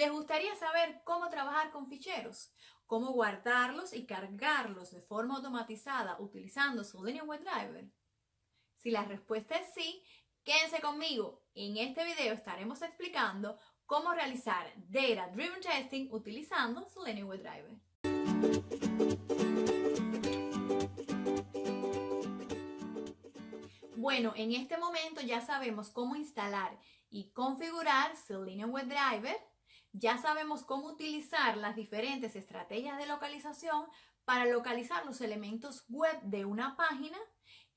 ¿Les gustaría saber cómo trabajar con ficheros? ¿Cómo guardarlos y cargarlos de forma automatizada utilizando Selenium WebDriver? Si la respuesta es sí, quédense conmigo. En este video estaremos explicando cómo realizar Data Driven Testing utilizando Selenium WebDriver. Bueno, en este momento ya sabemos cómo instalar y configurar Selenium WebDriver. Ya sabemos cómo utilizar las diferentes estrategias de localización para localizar los elementos web de una página.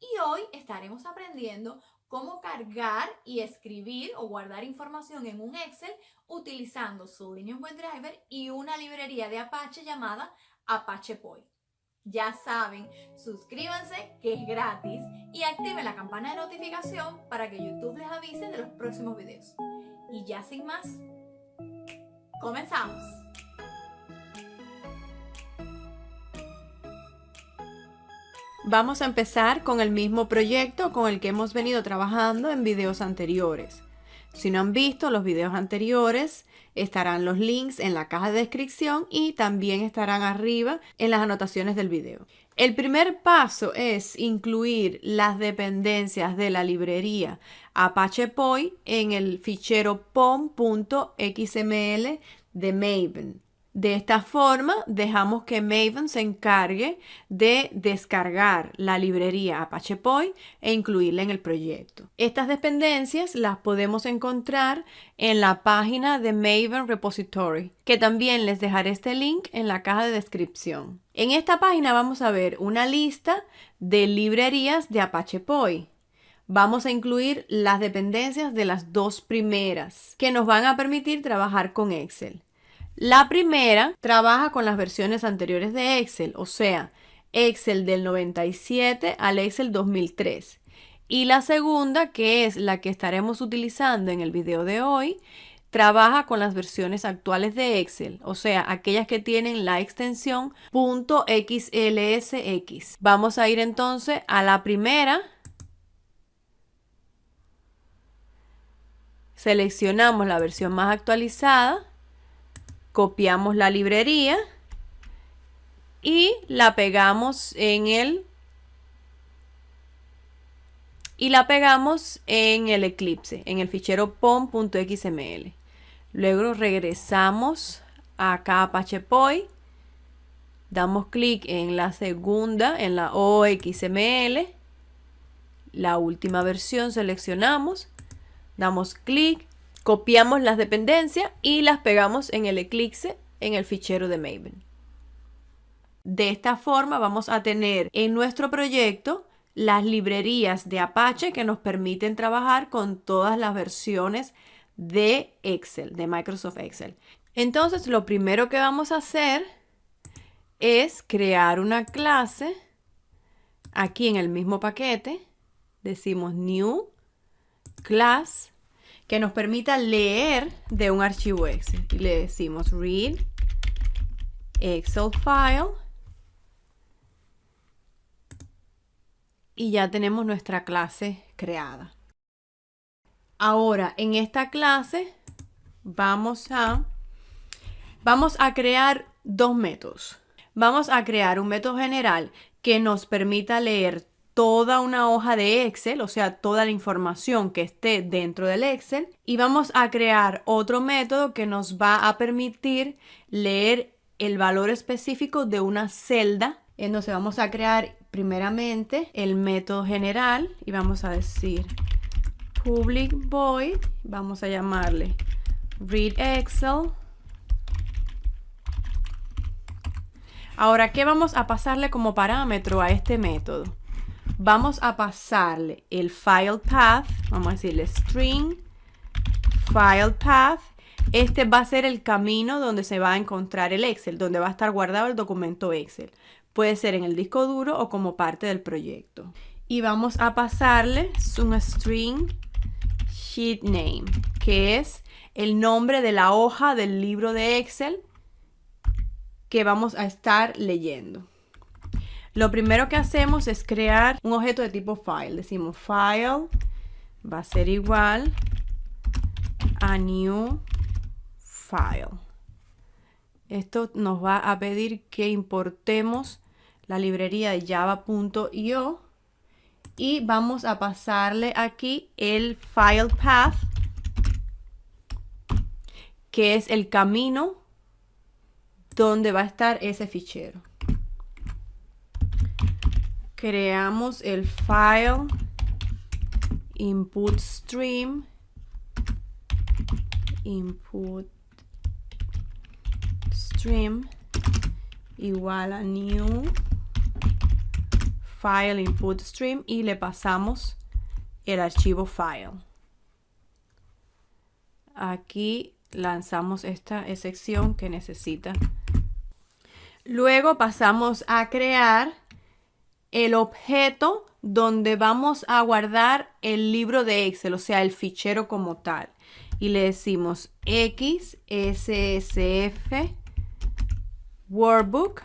Y hoy estaremos aprendiendo cómo cargar y escribir o guardar información en un Excel utilizando Selenium WebDriver y una librería de Apache llamada Apache Poi. Ya saben, suscríbanse que es gratis y activen la campana de notificación para que YouTube les avise de los próximos videos. Y ya sin más, comenzamos. Vamos a empezar con el mismo proyecto con el que hemos venido trabajando en videos anteriores. Si no han visto los videos anteriores, estarán los links en la caja de descripción y también estarán arriba en las anotaciones del video. El primer paso es incluir las dependencias de la librería Apache Poi en el fichero pom.xml de Maven. De esta forma, dejamos que Maven se encargue de descargar la librería Apache Poi e incluirla en el proyecto. Estas dependencias las podemos encontrar en la página de Maven Repository, que también les dejaré este link en la caja de descripción. En esta página vamos a ver una lista de librerías de Apache Poi. Vamos a incluir las dependencias de las dos primeras, que nos van a permitir trabajar con Excel. La primera trabaja con las versiones anteriores de Excel, o sea, Excel del 97 al Excel 2003. Y la segunda, que es la que estaremos utilizando en el video de hoy, trabaja con las versiones actuales de Excel, o sea, aquellas que tienen la extensión .xlsx. Vamos a ir entonces a la primera. Seleccionamos la versión más actualizada. Copiamos la librería y la pegamos en el Eclipse, en el fichero pom.xml. Luego regresamos acá a Apache Poi, damos clic en la segunda, en la OXML, la última versión seleccionamos, damos clic. Copiamos las dependencias y las pegamos en el Eclipse en el fichero de Maven. De esta forma vamos a tener en nuestro proyecto las librerías de Apache que nos permiten trabajar con todas las versiones de Excel, de Microsoft Excel. Entonces, lo primero que vamos a hacer es crear una clase aquí en el mismo paquete. Decimos New Class, que nos permita leer de un archivo Excel. Y le decimos read Excel file. Y ya tenemos nuestra clase creada. Ahora, en esta clase vamos a crear dos métodos. Vamos a crear un método general que nos permita leer toda una hoja de Excel, o sea, toda la información que esté dentro del Excel. Y vamos a crear otro método que nos va a permitir leer el valor específico de una celda. Entonces vamos a crear primeramente el método general y vamos a decir public void, vamos a llamarle read Excel. Ahora, ¿qué vamos a pasarle como parámetro a este método? Vamos a pasarle el file path, vamos a decirle string file path. Este va a ser el camino donde se va a encontrar el Excel, donde va a estar guardado el documento Excel. Puede ser en el disco duro o como parte del proyecto. Y vamos a pasarle un string sheet name, que es el nombre de la hoja del libro de Excel que vamos a estar leyendo. Lo primero que hacemos es crear un objeto de tipo file. Decimos file va a ser igual a new file. Esto nos va a pedir que importemos la librería de java.io y vamos a pasarle aquí el file path, que es el camino donde va a estar ese fichero. Creamos el file input stream igual a new file input stream y le pasamos el archivo file. Aquí lanzamos esta excepción que necesita. Luego pasamos a crear el objeto donde vamos a guardar el libro de Excel, o sea, el fichero como tal. Y le decimos XSSF Workbook.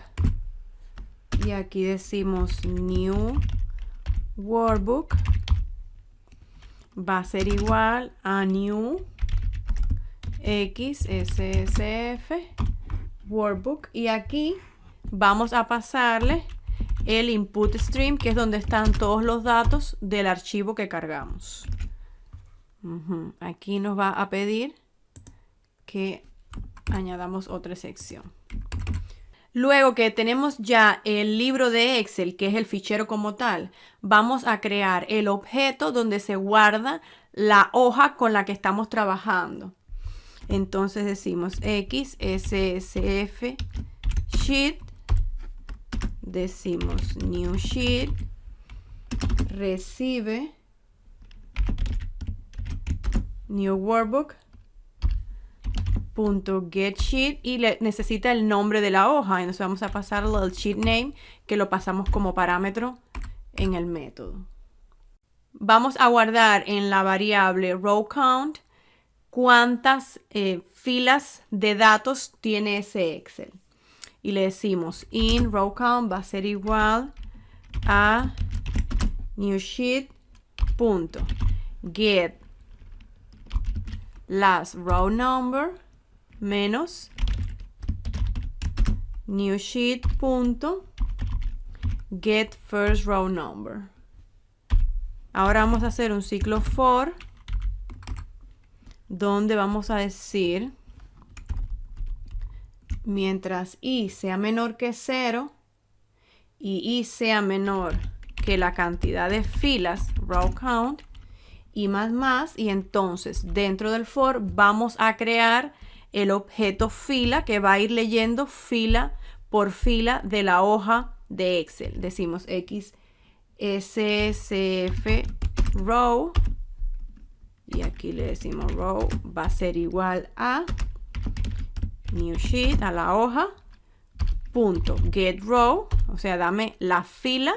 Y aquí decimos New Workbook. Va a ser igual a New XSSF Workbook. Y aquí vamos a pasarle el input stream, que es donde están todos los datos del archivo que cargamos. Aquí nos va a pedir que añadamos otra sección. Luego que tenemos ya el libro de Excel, que es el fichero como tal, vamos a crear el objeto donde se guarda la hoja con la que estamos trabajando. Entonces decimos XSSF Sheet, decimos New Sheet, recibe New Workbook .get sheet y necesita el nombre de la hoja. Entonces vamos a pasarle el sheet name, que lo pasamos como parámetro en el método. Vamos a guardar en la variable row count cuántas filas de datos tiene ese Excel. Y le decimos in row count va a ser igual a new sheet .get last row number menos new sheet .get first row number. Ahora vamos a hacer un ciclo for donde vamos a decir mientras i sea menor que 0 y i sea menor que la cantidad de filas row count y más, y entonces dentro del for vamos a crear el objeto fila que va a ir leyendo fila por fila de la hoja de Excel. Decimos XSSF row y aquí le decimos row va a ser igual a new sheet, a la hoja, get row, o sea, dame la fila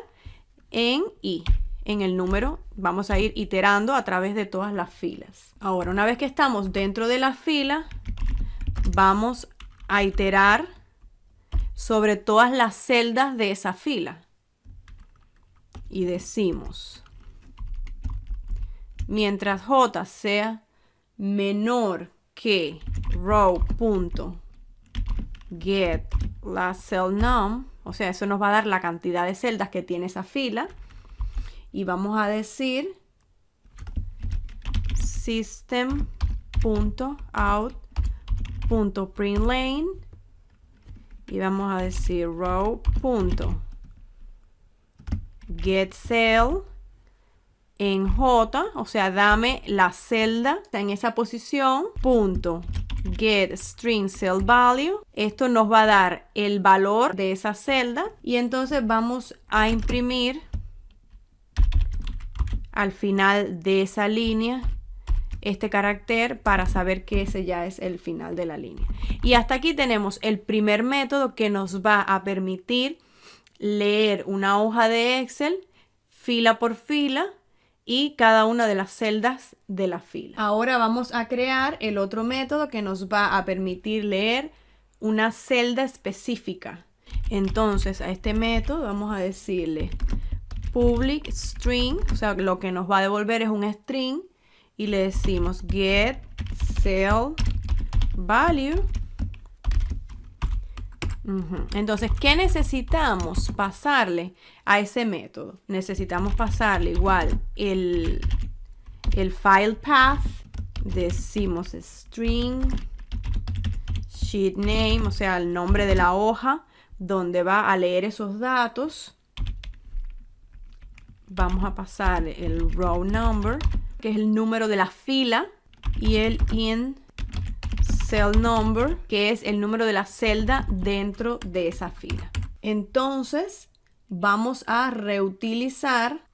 en i. En el número vamos a ir iterando a través de todas las filas. Ahora, una vez que estamos dentro de la fila, vamos a iterar sobre todas las celdas de esa fila. Y decimos, mientras J sea menor que row.get last cell num, o sea, eso nos va a dar la cantidad de celdas que tiene esa fila. Y vamos a decir system.out.println y vamos a decir row.getCell en J, o sea, dame la celda en esa posición, .getStringCellValue. Esto nos va a dar el valor de esa celda y entonces vamos a imprimir al final de esa línea este carácter para saber que ese ya es el final de la línea. Y hasta aquí tenemos el primer método que nos va a permitir leer una hoja de Excel fila por fila y cada una de las celdas de la fila. Ahora vamos a crear el otro método que nos va a permitir leer una celda específica. Entonces a este método vamos a decirle public string, o sea, lo que nos va a devolver es un string y le decimos get cell value. Entonces, ¿qué necesitamos pasarle a ese método? Necesitamos pasarle igual el file path, decimos string sheet name, o sea, el nombre de la hoja donde va a leer esos datos. Vamos a pasar el row number, que es el número de la fila, y el in cell number, que es el número de la celda dentro de esa fila. Entonces, vamos a reutilizar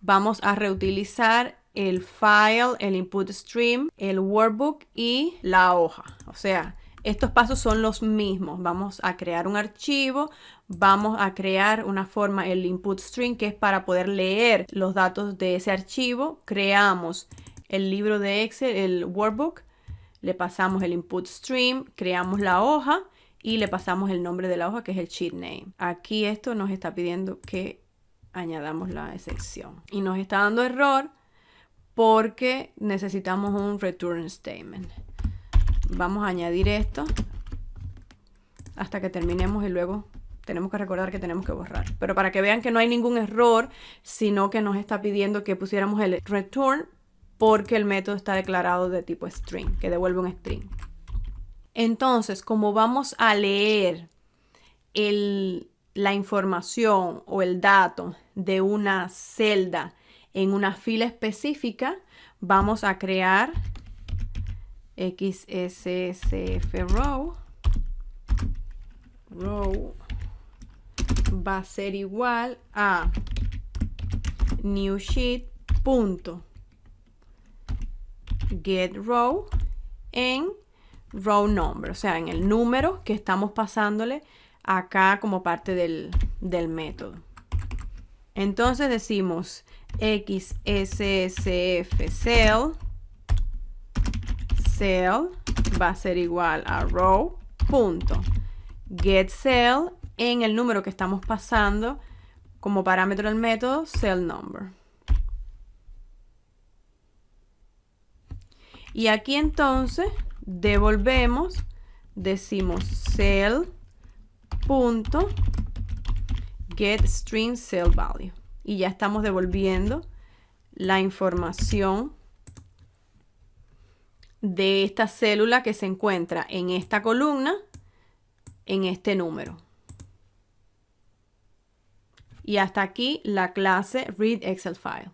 el file, el input stream, el workbook y la hoja. O sea, estos pasos son los mismos. Vamos a crear un archivo, vamos a crear una forma, el input stream, que es para poder leer los datos de ese archivo. Creamos el libro de Excel, el workbook, le pasamos el input stream, creamos la hoja y le pasamos el nombre de la hoja, que es el sheet name. Aquí esto nos está pidiendo que añadamos la excepción y nos está dando error porque necesitamos un return statement. Vamos a añadir esto hasta que terminemos y luego tenemos que recordar que tenemos que borrar. Pero para que vean que no hay ningún error, sino que nos está pidiendo que pusiéramos el return porque el método está declarado de tipo string, que devuelve un string. Entonces, como vamos a leer la información o el dato de una celda en una fila específica, vamos a crear XSSF row. Row va a ser igual a new sheet punto get row en row number, o sea, en el número que estamos pasándole acá como parte del método. Entonces decimos XSSF cell va a ser igual a row punto get cell en el número que estamos pasando como parámetro del método cell number. Y aquí entonces devolvemos, decimos cell.getStringCellValue. Y ya estamos devolviendo la información de esta célula que se encuentra en esta columna, en este número. Y hasta aquí la clase readExcelFile.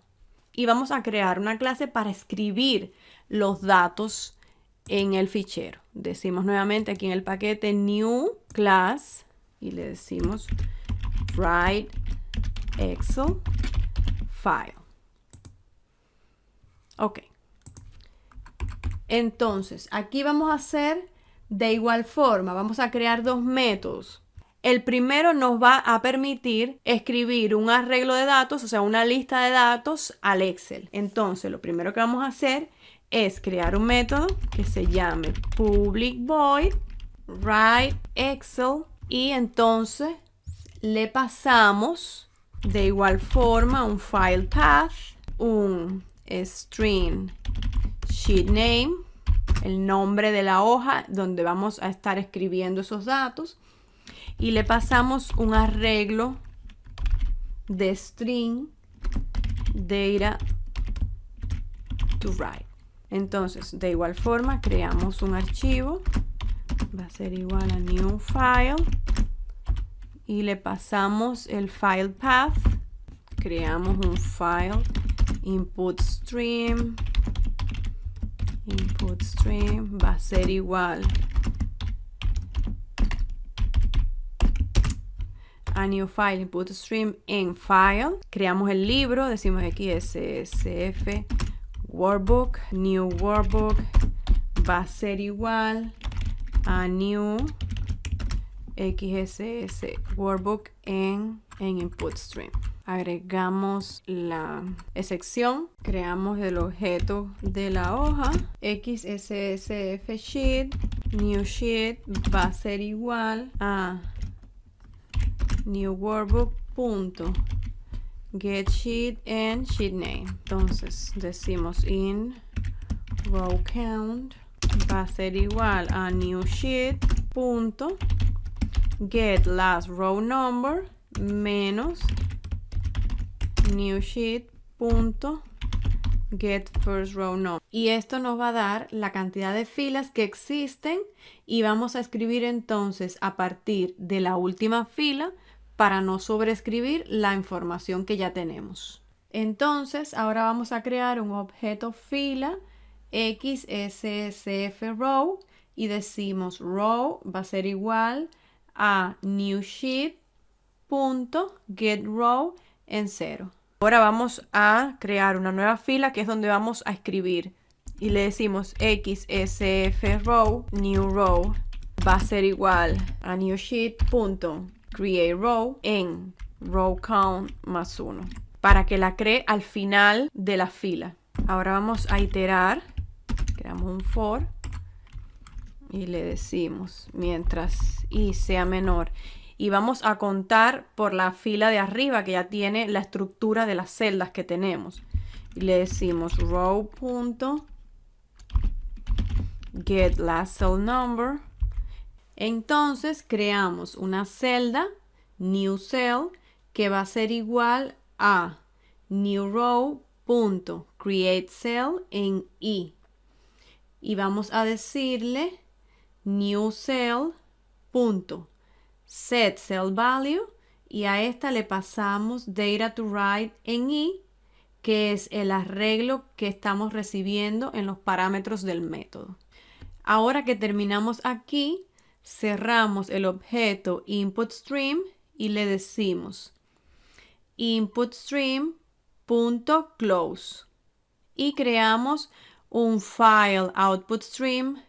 Y vamos a crear una clase para escribir los datos en el fichero. Decimos nuevamente aquí en el paquete new class y le decimos write Excel file. Ok. Entonces, aquí vamos a hacer de igual forma. Vamos a crear dos métodos. El primero nos va a permitir escribir un arreglo de datos, o sea, una lista de datos al Excel. Entonces, lo primero que vamos a hacer es crear un método que se llame public void write Excel y entonces le pasamos de igual forma un file path, un string sheet name, el nombre de la hoja donde vamos a estar escribiendo esos datos, y le pasamos un arreglo de string data to write. Entonces, de igual forma, creamos un archivo, va a ser igual a new file, y le pasamos el file path, creamos un file input stream va a ser igual a new file input stream en file, creamos el libro, decimos XSSF workbook, new workbook va a ser igual a new XSS workbook en input stream. Agregamos la excepción, creamos el objeto de la hoja, XSSF sheet, new sheet va a ser igual a new workbook punto get sheet and sheet name. Entonces decimos in row count va a ser igual a new sheet punto get last row number menos new sheet punto get first row number. Y esto nos va a dar la cantidad de filas que existen y vamos a escribir entonces a partir de la última fila para no sobreescribir la información que ya tenemos. Entonces ahora vamos a crear un objeto fila XSSF row y decimos row va a ser igual a new sheet punto get row en 0. Ahora vamos a crear una nueva fila que es donde vamos a escribir y le decimos XSF row new row va a ser igual a new sheet punto create row en row count más 1 para que la cree al final de la fila. Ahora vamos a iterar, creamos un for y le decimos mientras i sea menor y vamos a contar por la fila de arriba que ya tiene la estructura de las celdas que tenemos y le decimos row punto get last cell number. Entonces creamos una celda new cell que va a ser igual a new row punto create cell en i y vamos a decirle new cell punto set cell value y a esta le pasamos data to write en i, que es el arreglo que estamos recibiendo en los parámetros del método. Ahora que terminamos aquí, cerramos el objeto input stream y le decimos input stream punto close y creamos un file output stream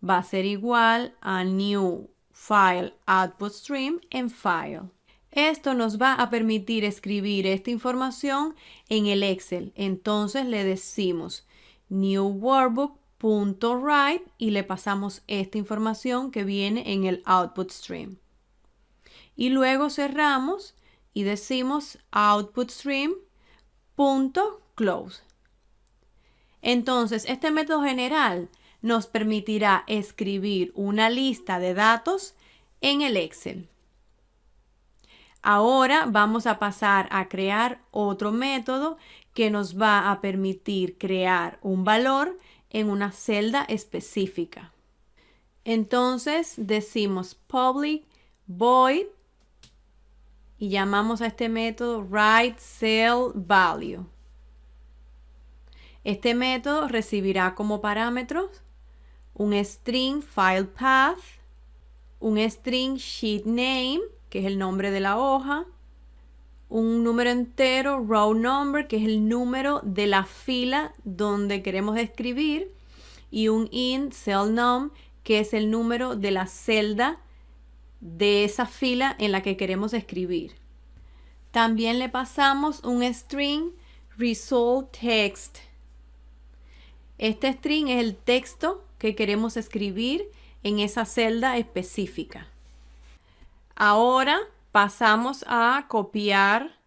va a ser igual a new file output stream en file. Esto nos va a permitir escribir esta información en el Excel. Entonces le decimos new workbook.write y le pasamos esta información que viene en el output stream. Y luego cerramos y decimos output stream.close. Entonces este método general nos permitirá escribir una lista de datos en el Excel. Ahora vamos a pasar a crear otro método que nos va a permitir crear un valor en una celda específica. Entonces decimos public void y llamamos a este método writeCellValue. Este método recibirá como parámetros un string filePath, un string sheetName, que es el nombre de la hoja, un número entero row number, que es el número de la fila donde queremos escribir, y un int cellNum, que es el número de la celda de esa fila en la que queremos escribir. También le pasamos un string resultText. Este string es el texto que queremos escribir en esa celda específica. Ahora pasamos a copiar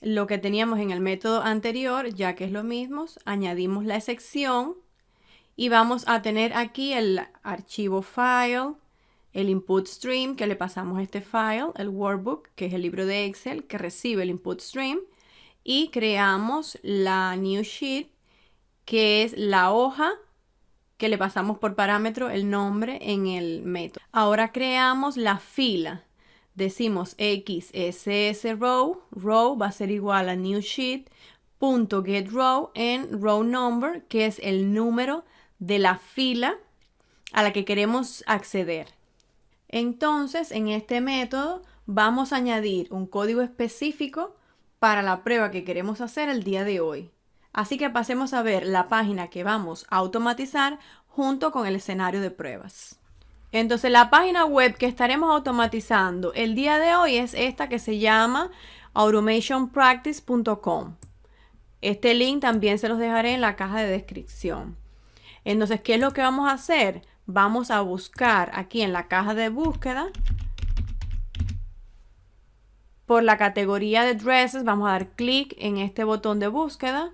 lo que teníamos en el método anterior, ya que es lo mismo. Añadimos la excepción y vamos a tener aquí el archivo file, el input stream que le pasamos a este file, el workbook, que es el libro de Excel que recibe el input stream, y creamos la new sheet, que es la hoja que le pasamos por parámetro el nombre en el método. Ahora creamos la fila. Decimos XSS row va a ser igual a new sheet punto get row en row number, que es el número de la fila a la que queremos acceder. Entonces, en este método vamos a añadir un código específico para la prueba que queremos hacer el día de hoy. Así que pasemos a ver la página que vamos a automatizar junto con el escenario de pruebas. Entonces la página web que estaremos automatizando el día de hoy es esta que se llama automationpractice.com. Este link también se los dejaré en la caja de descripción. Entonces, ¿qué es lo que vamos a hacer? Vamos a buscar aquí en la caja de búsqueda por la categoría de dresses. Vamos a dar clic en este botón de búsqueda.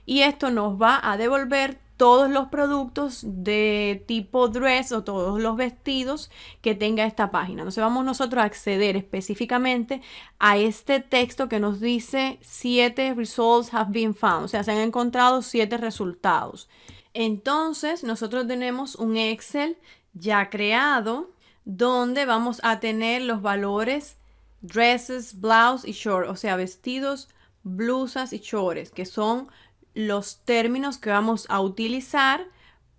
y esto nos va a devolver todos los productos de tipo dress o todos los vestidos que tenga esta página. Entonces vamos nosotros a acceder específicamente a este texto que nos dice 7 results have been found, o sea, se han encontrado 7 resultados. Entonces nosotros tenemos un Excel ya creado donde vamos a tener los valores dresses, blouse y short, o sea, vestidos, blusas y shorts, que son los términos que vamos a utilizar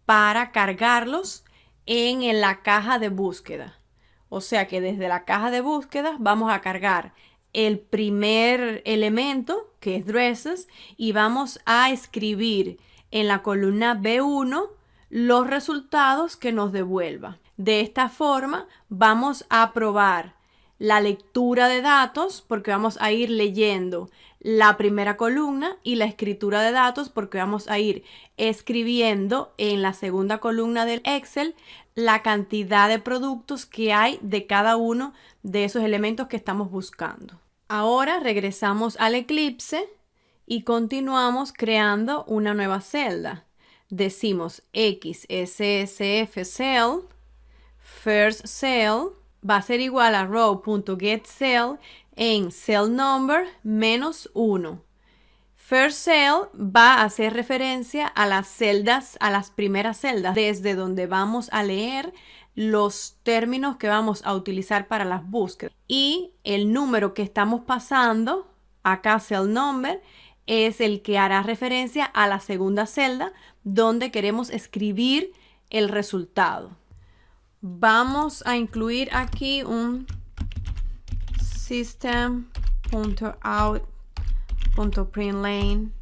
para cargarlos en la caja de búsqueda. O sea que desde la caja de búsqueda vamos a cargar el primer elemento, que es dresses, y vamos a escribir en la columna B1 los resultados que nos devuelva. De esta forma vamos a probar la lectura de datos, porque vamos a ir leyendo la primera columna, y la escritura de datos, porque vamos a ir escribiendo en la segunda columna del Excel la cantidad de productos que hay de cada uno de esos elementos que estamos buscando. Ahora regresamos al Eclipse y continuamos creando una nueva celda. Decimos XSSF cell, first cell, va a ser igual a row.getCell en cell number -1. First cell va a hacer referencia a las celdas, a las primeras celdas, desde donde vamos a leer los términos que vamos a utilizar para las búsquedas. Y el número que estamos pasando, acá cell number, es el que hará referencia a la segunda celda donde queremos escribir el resultado. Vamos a incluir aquí un system.out.println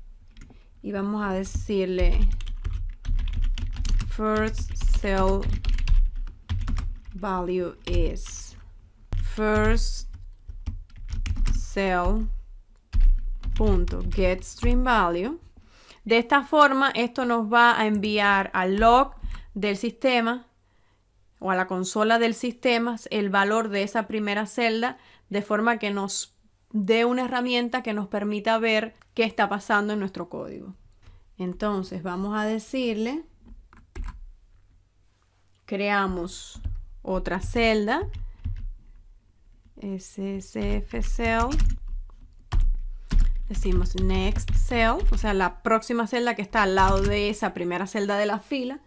y vamos a decirle first cell value is first cell.getStringValue. De esta forma, esto nos va a enviar al log del sistema o a la consola del sistema el valor de esa primera celda, de forma que nos dé una herramienta que nos permita ver qué está pasando en nuestro código. Entonces vamos a decirle, creamos otra celda, SSF cell, decimos next cell, o sea, la próxima celda que está al lado de esa primera celda de la fila,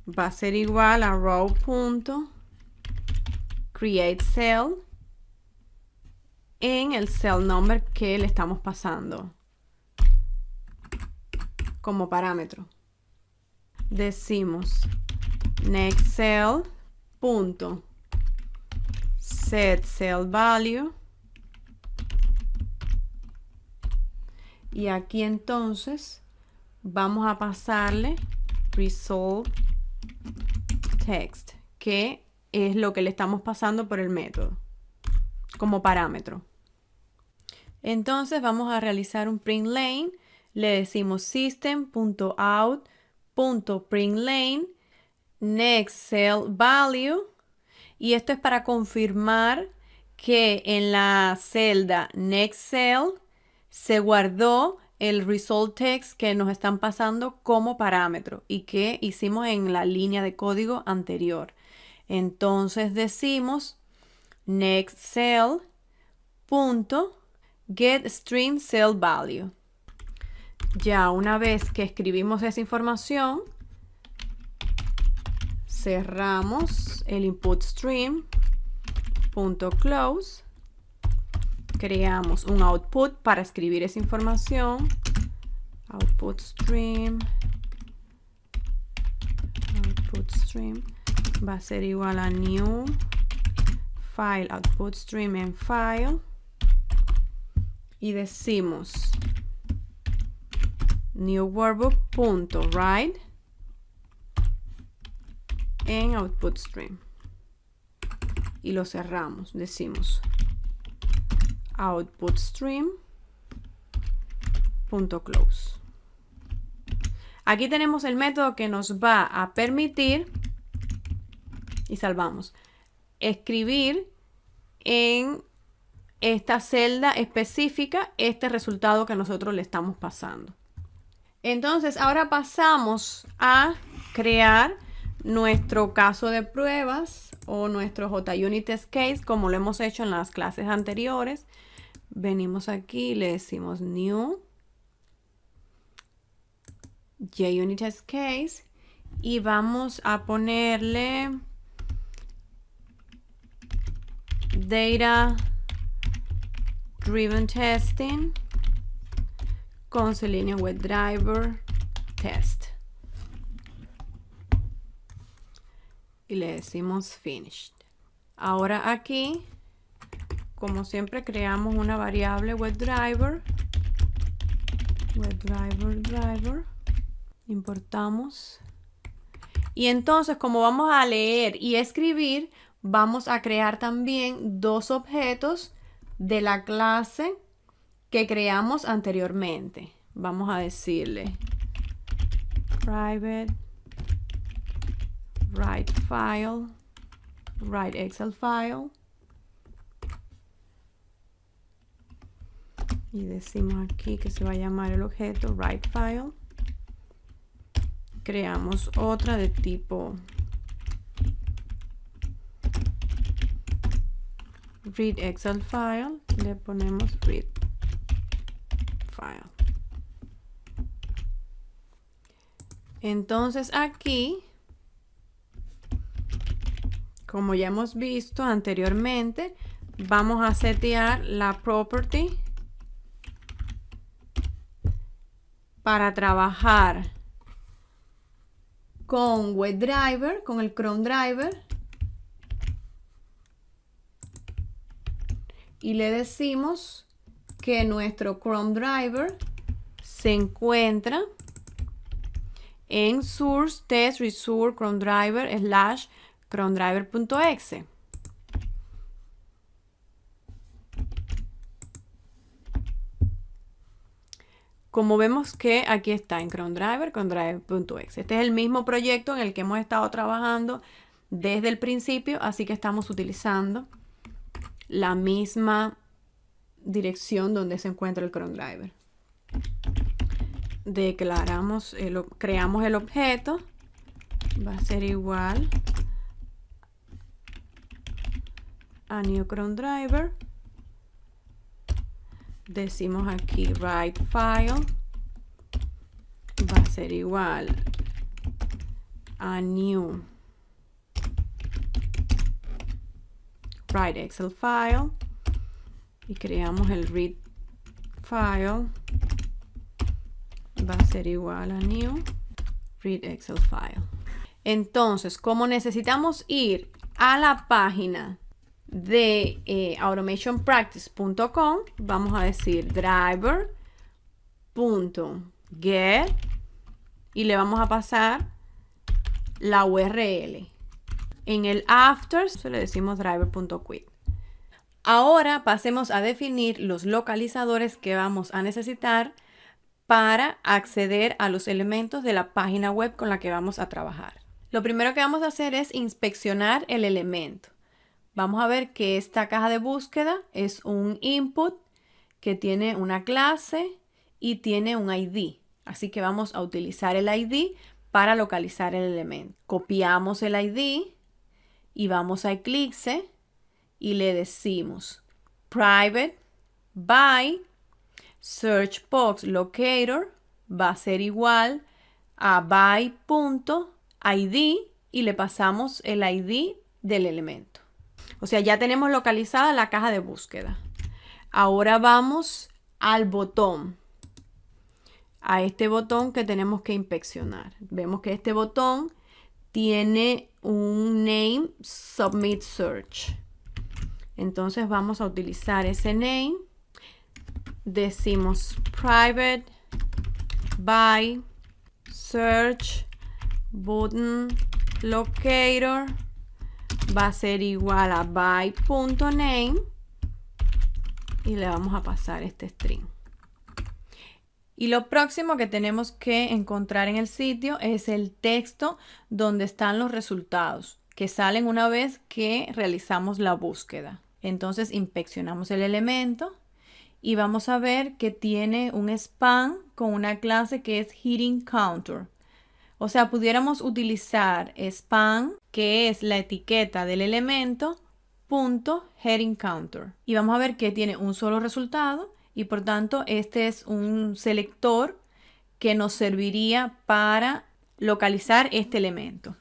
va a ser igual a row.createCell en el cell number que le estamos pasando como parámetro. Decimos nextCell.setCellValue y aquí entonces vamos a pasarle result text, que es lo que le estamos pasando por el método como parámetro. Entonces vamos a realizar un println. Le decimos system.out.println next cell value, y esto es para confirmar que en la celda next cell se guardó el result text que nos están pasando como parámetro y que hicimos en la línea de código anterior. Entonces decimos next cell.getStringCellValue. Ya una vez que escribimos esa información, cerramos el input stream.close, creamos un output para escribir esa información, output stream va a ser igual a new file output stream en file y decimos new workbook.write en output stream y lo cerramos. Decimos output stream.close. Aquí tenemos el método que nos va a permitir, y salvamos, escribir en esta celda específica este resultado que nosotros le estamos pasando. Entonces, ahora pasamos a crear nuestro caso de pruebas o nuestro JUnit Test Case, como lo hemos hecho en las clases anteriores. Venimos aquí y le decimos New JUnit Test Case y vamos a ponerle Data Driven Testing con Selenium WebDriver Test. Y le decimos Finished. Ahora aquí, como siempre, creamos una variable WebDriver. WebDriver. Importamos. Y entonces, como vamos a leer y escribir, vamos a crear también dos objetos de la clase que creamos anteriormente. Vamos a decirle private write file, write Excel file. Y decimos aquí que se va a llamar el objeto write file. Creamos otra de tipo read Excel file. Le ponemos read file. Entonces aquí, como ya hemos visto anteriormente, vamos a setear la property para trabajar con WebDriver, con el Chrome Driver, y le decimos que nuestro Chrome Driver se encuentra en source test result Chrome Driver / chromedriver.exe. Como vemos que aquí está en Chrome Driver, chromedriver.exe. Este es el mismo proyecto en el que hemos estado trabajando desde el principio, así que estamos utilizando la misma dirección donde se encuentra el Chrome Driver. Creamos el objeto, va a ser igual a New Chrome Driver. Decimos aquí write file, va a ser igual a new write Excel file y creamos el read file, va a ser igual a new read Excel file. Entonces, como necesitamos ir a la página de automationpractice.com, vamos a decir driver.get y le vamos a pasar la URL. En el after le decimos driver.quit. Ahora pasemos a definir los localizadores que vamos a necesitar para acceder a los elementos de la página web con la que vamos a trabajar. Lo primero que vamos a hacer es inspeccionar el elemento. Vamos a ver que esta caja de búsqueda es un input que tiene una clase y tiene un ID. Así que vamos a utilizar el ID para localizar el elemento. Copiamos el ID y vamos a Eclipse y le decimos private by search box locator va a ser igual a by.id y le pasamos el ID del elemento. O sea, ya tenemos localizada la caja de búsqueda. Ahora vamos al botón. A este botón que tenemos que inspeccionar. Vemos que este botón tiene un name Submit Search. Entonces vamos a utilizar ese name. Decimos private by search button locator va a ser igual a by.name y le vamos a pasar este string. Y lo próximo que tenemos que encontrar en el sitio es el texto donde están los resultados que salen una vez que realizamos la búsqueda. Entonces inspeccionamos el elemento y vamos a ver que tiene un span con una clase que es heading counter. O sea, pudiéramos utilizar span, que es la etiqueta del elemento, punto heading counter. Y vamos a ver que tiene un solo resultado y por tanto este es un selector que nos serviría para localizar este elemento.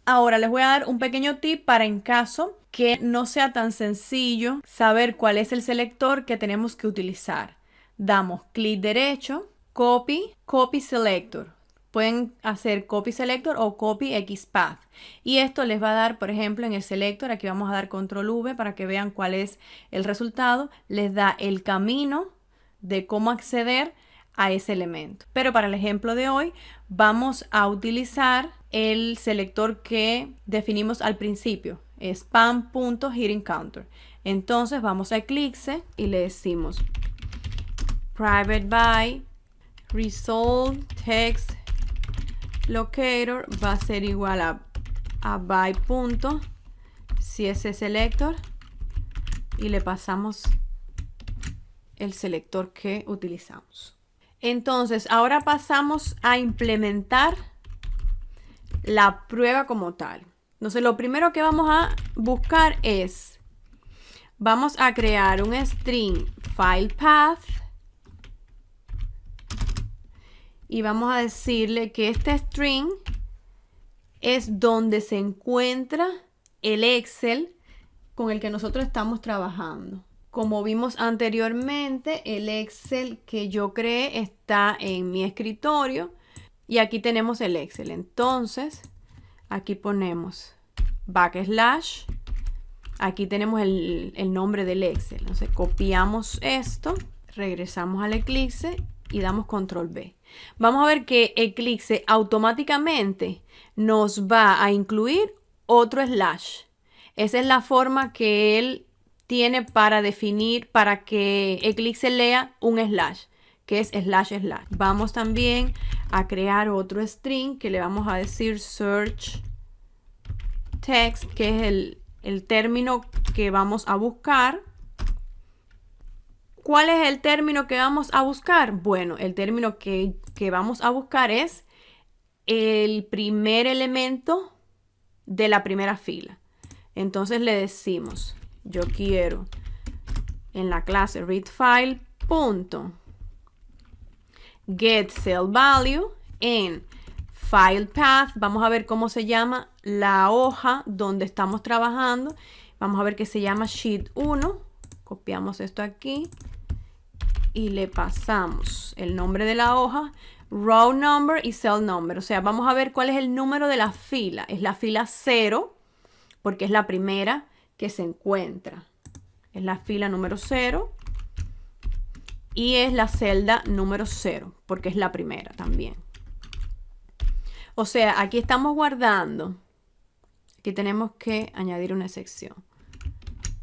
Ahora les voy a dar un pequeño tip para en caso que no sea tan sencillo saber cuál es el selector que tenemos que utilizar. Damos clic derecho, copy, copy selector. Pueden hacer copy selector o copy XPath. Y esto les va a dar, por ejemplo, en el selector, aquí vamos a dar control V para que vean cuál es el resultado. Les da el camino de cómo acceder a ese elemento. Pero para el ejemplo de hoy vamos a utilizar el selector que definimos al principio, span.headingCounter. Entonces vamos a Eclipse y le decimos private by result text locator va a ser igual a by punto CSSelector y le pasamos el selector que utilizamos. Entonces ahora pasamos a implementar la prueba como tal. Entonces lo primero que vamos a buscar es, vamos a crear un string file path y vamos a decirle que este string es donde se encuentra el Excel con el que nosotros estamos trabajando. Como vimos anteriormente, el Excel que yo creé está en mi escritorio y aquí tenemos el Excel. Entonces, aquí ponemos backslash. Aquí tenemos el nombre del Excel. Entonces, copiamos esto, regresamos al Eclipse y damos control V. Vamos a ver que Eclipse automáticamente nos va a incluir otro slash. Esa es la forma que él tiene para definir, para que Eclipse lea un slash, que es slash slash. Vamos también a crear otro string que le vamos a decir search text, que es el término que vamos a buscar. ¿Cuál es el término que vamos a buscar? Bueno, el término que vamos a buscar es el primer elemento de la primera fila. Entonces le decimos, yo quiero en la clase readFile punto get cell value en file path. Vamos a ver cómo se llama la hoja donde estamos trabajando. Vamos a ver que se llama sheet 1. Copiamos esto aquí y le pasamos el nombre de la hoja, row number y cell number. O sea, vamos a ver cuál es el número de la fila. Es la fila 0 porque es la primera que se encuentra. Es la fila número 0 y es la celda número 0 porque es la primera también. O sea, aquí estamos guardando. Aquí tenemos que añadir una sección.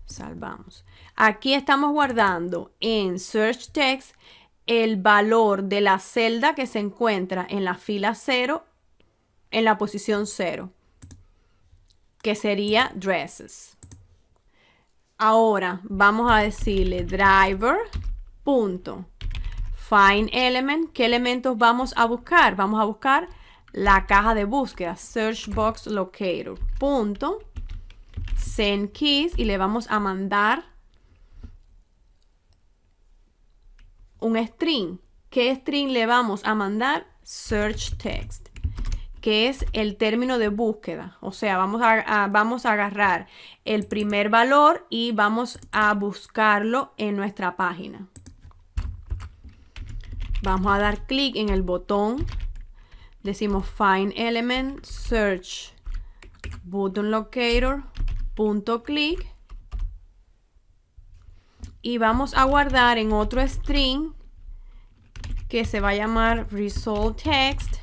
Salvamos. Aquí estamos guardando en Search Text el valor de la celda que se encuentra en la fila 0, en la posición 0, que sería Dresses. Ahora vamos a decirle driver.findElement. ¿Qué elementos vamos a buscar? Vamos a buscar la caja de búsqueda, searchboxlocator. Send keys y le vamos a mandar un string. ¿Qué string le vamos a mandar? Search text, que es el término de búsqueda. O sea, vamos a agarrar el primer valor y vamos a buscarlo en nuestra página. Vamos a dar clic en el botón. Decimos find element search button locator .click y vamos a guardar en otro string que se va a llamar result text.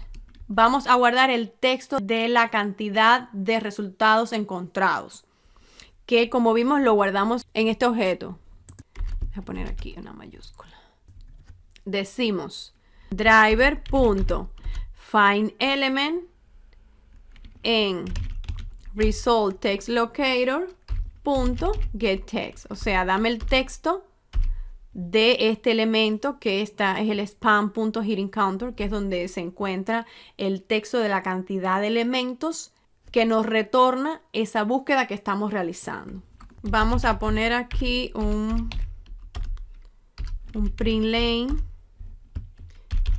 Vamos a guardar el texto de la cantidad de resultados encontrados, que como vimos lo guardamos en este objeto. Voy a poner aquí una mayúscula. Decimos driver.findElement en result text locator spam.getText. O sea, dame el texto de este elemento que es el spam.hittingCounter, que es donde se encuentra el texto de la cantidad de elementos que nos retorna esa búsqueda que estamos realizando. Vamos a poner aquí un print lane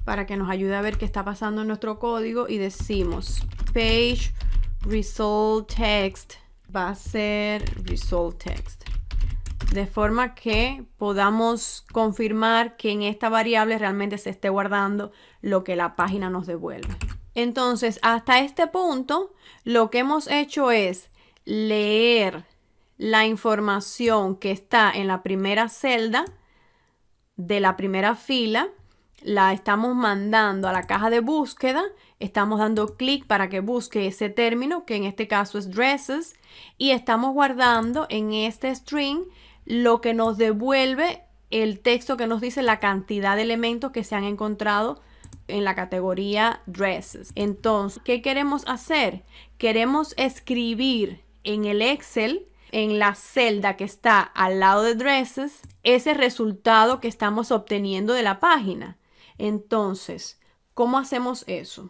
para que nos ayude a ver qué está pasando en nuestro código y decimos page result text va a ser result text, de forma que podamos confirmar que en esta variable realmente se esté guardando lo que la página nos devuelve. Entonces, hasta este punto, lo que hemos hecho es leer la información que está en la primera celda de la primera fila, la estamos mandando a la caja de búsqueda, estamos dando clic para que busque ese término, que en este caso es dresses, y estamos guardando en este string lo que nos devuelve el texto que nos dice la cantidad de elementos que se han encontrado en la categoría dresses. Entonces, ¿qué queremos hacer? Queremos escribir en el Excel, en la celda que está al lado de dresses, ese resultado que estamos obteniendo de la página. Entonces, ¿cómo hacemos eso?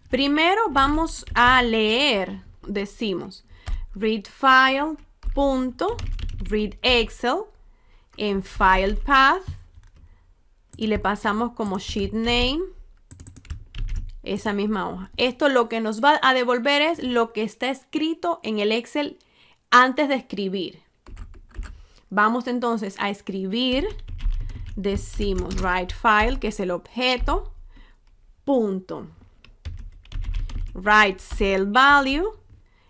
Primero vamos a leer, decimos readFile.readExcel en file path y le pasamos como sheet name esa misma hoja. Esto lo que nos va a devolver es lo que está escrito en el Excel antes de escribir. Vamos entonces a escribir, decimos writeFile, que es el objeto, punto writeCellValue,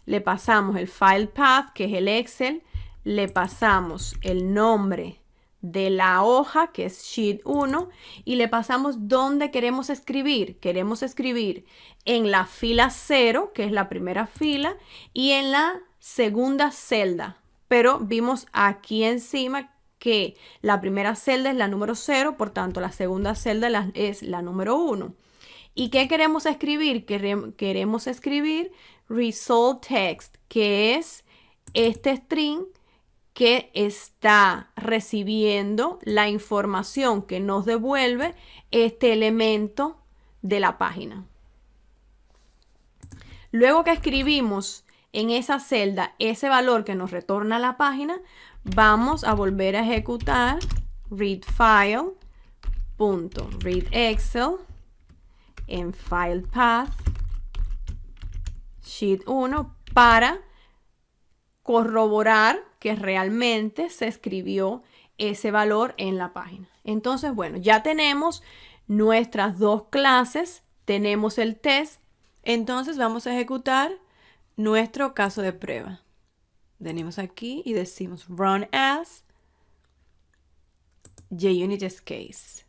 le pasamos el file path, que es el Excel, le pasamos el nombre de la hoja, que es sheet 1, y le pasamos dónde queremos escribir. Queremos escribir en la fila 0, que es la primera fila, y en la segunda celda. Pero vimos aquí encima que la primera celda es la número 0, por tanto la segunda celda es la número 1. ¿Y qué queremos escribir? Queremos escribir result text, que es este string que está recibiendo la información que nos devuelve este elemento de la página. Luego que escribimos en esa celda ese valor que nos retorna la página, vamos a volver a ejecutar readFile.readExcel en file path sheet 1 para corroborar que realmente se escribió ese valor en la página. Entonces, bueno, ya tenemos nuestras dos clases, tenemos el test, entonces vamos a ejecutar nuestro caso de prueba. Venimos aquí y decimos run as JUnit test case.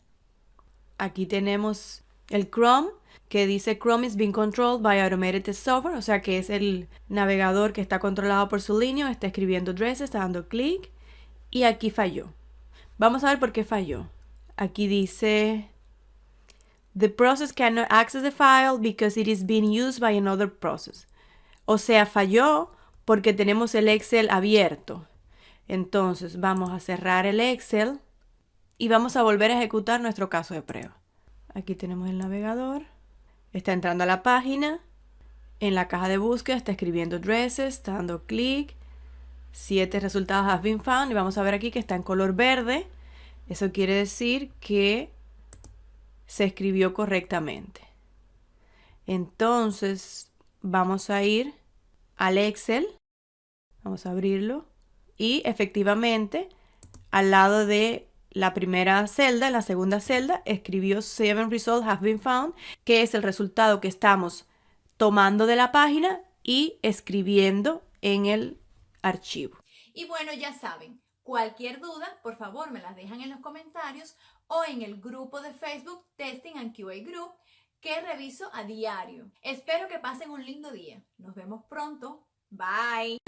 Aquí tenemos el Chrome, que dice Chrome is being controlled by automated test software, o sea que es el navegador que está controlado por su línea, está escribiendo address, está dando clic y aquí falló. Vamos a ver por qué falló. Aquí dice the process cannot access the file because it is being used by another process. O sea, falló porque tenemos el Excel abierto. Entonces vamos a cerrar el Excel y vamos a volver a ejecutar nuestro caso de prueba. Aquí tenemos el navegador. Está entrando a la página. En la caja de búsqueda está escribiendo addresses, está dando clic. 7 resultados have been found. Y vamos a ver aquí que está en color verde. Eso quiere decir que se escribió correctamente. Entonces vamos a ir al Excel. Vamos a abrirlo. Y efectivamente, al lado de la primera celda, en la segunda celda, escribió 7 results have been found, que es el resultado que estamos tomando de la página y escribiendo en el archivo. Y bueno, ya saben, cualquier duda, por favor, me las dejan en los comentarios o en el grupo de Facebook Testing and QA Group que reviso a diario. Espero que pasen un lindo día. Nos vemos pronto. Bye.